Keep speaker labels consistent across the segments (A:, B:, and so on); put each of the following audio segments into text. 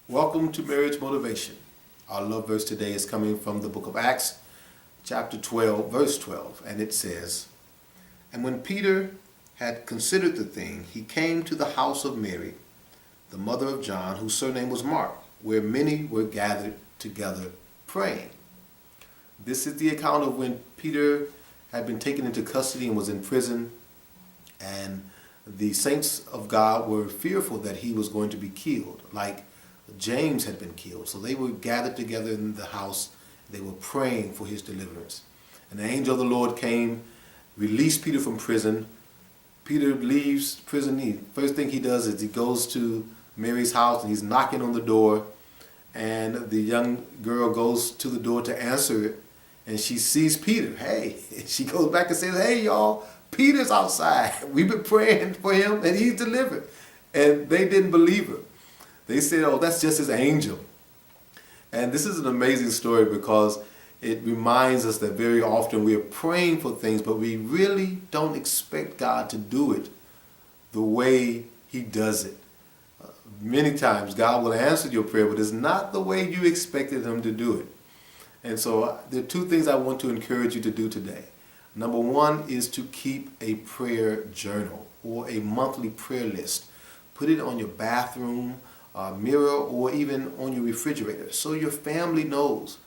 A: Welcome to Marriage Motivation. Our love verse today is coming from the book of Acts, chapter 12, verse 12, and it says, "And when Peter had considered the thing, he came to the house of Mary, the mother of John, whose surname was Mark, where many were gathered together praying." This is the account of when Peter had been taken into custody and was in prison, and the saints of God were fearful that he was going to be killed, like James had been killed. So they were gathered together in the house. They were praying for his deliverance. And the angel of the Lord came, released Peter from prison. Peter leaves prison. First thing he does is he goes to Mary's house and he's knocking on the door. And the young girl goes to the door to answer it. And she sees Peter. Hey, she goes back and says, "Hey, y'all, Peter's outside. We've been praying for him and he's delivered." And they didn't believe her. They said, "Oh, that's just his angel." And this is an amazing story because it reminds us that very often we are praying for things, but we really don't expect God to do it the way he does it. Many times God will answer your prayer, but it's not the way you expected him to do it. And so there are two things I want to encourage you to do today. Number one is to keep a prayer journal or a monthly prayer list. Put it on your bathroom mirror or even on your refrigerator so your family knows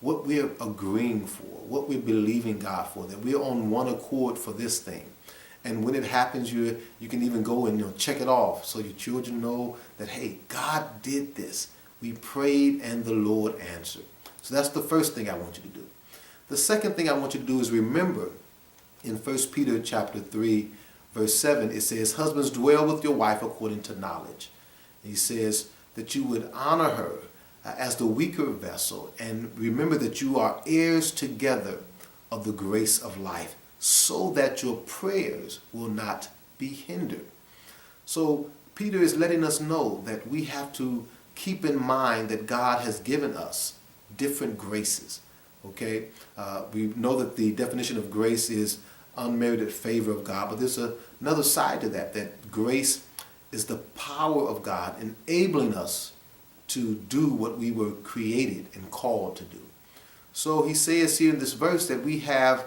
A: what we're agreeing for, what we're believing God for, that we're on one accord for this thing. And when it happens, you can even go and check it off so your children know that, hey, God did this. We prayed and the Lord answered. So that's the first thing I want you to do. The second thing I want you to do is remember in 1 Peter chapter 3, verse 7, it says, "Husbands, dwell with your wife according to knowledge." He says that you would honor her as the weaker vessel, and remember that you are heirs together of the grace of life, so that your prayers will not be hindered. So Peter is letting us know that we have to keep in mind that God has given us different graces. Okay, we know that the definition of grace is unmerited favor of God, but there's another side to that, that grace is the power of God enabling us to do what we were created and called to do. So he says here in this verse that we have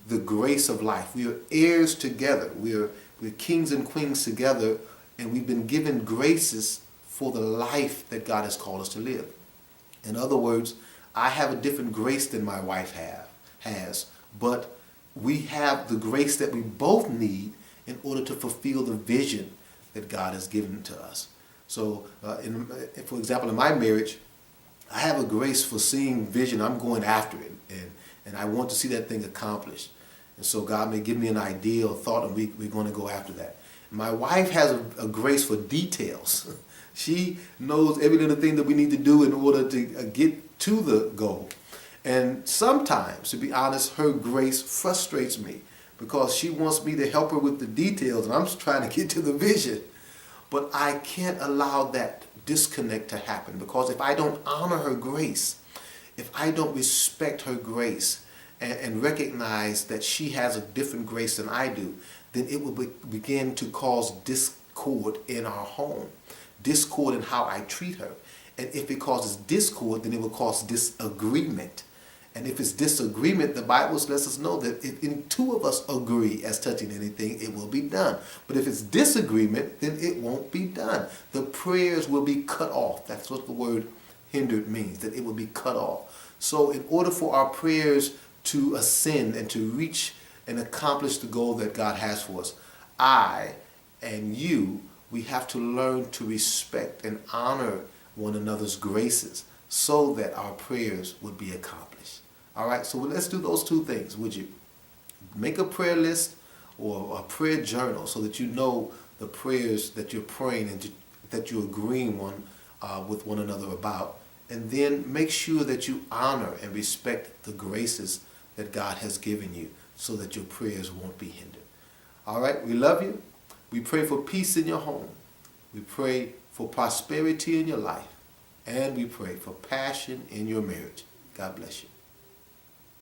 A: the grace of life. We are heirs together. We're kings and queens together, and we've been given graces for the life that God has called us to live. In other words, I have a different grace than my wife has, but we have the grace that we both need in order to fulfill the vision that God has given to us. So, for example, in my marriage, I have a grace for seeing vision. I'm going after it, and I want to see that thing accomplished. And so God may give me an idea or thought, and we're going to go after that. My wife has a grace for details. She knows every little thing that we need to do in order to get to the goal. And sometimes, to be honest, her grace frustrates me because she wants me to help her with the details, and I'm just trying to get to the vision. But I can't allow that disconnect to happen, because if I don't honor her grace, if I don't respect her grace and recognize that she has a different grace than I do, then it will begin to cause discord in our home, discord in how I treat her. And if it causes discord, then it will cause disagreement. And if it's disagreement, the Bible lets us know that if any two of us agree as touching anything, it will be done. But if it's disagreement, then it won't be done. The prayers will be cut off. That's what the word hindered means, that it will be cut off. So in order for our prayers to ascend and to reach and accomplish the goal that God has for us, I and you, we have to learn to respect and honor one another's graces so that our prayers would be accomplished. All right, so let's do those two things, would you? Make a prayer list or a prayer journal so that you know the prayers that you're praying and that you're agreeing with one another about. And then make sure that you honor and respect the graces that God has given you so that your prayers won't be hindered. All right, we love you. We pray for peace in your home. We pray for prosperity in your life. And we pray for passion in your marriage. God bless you.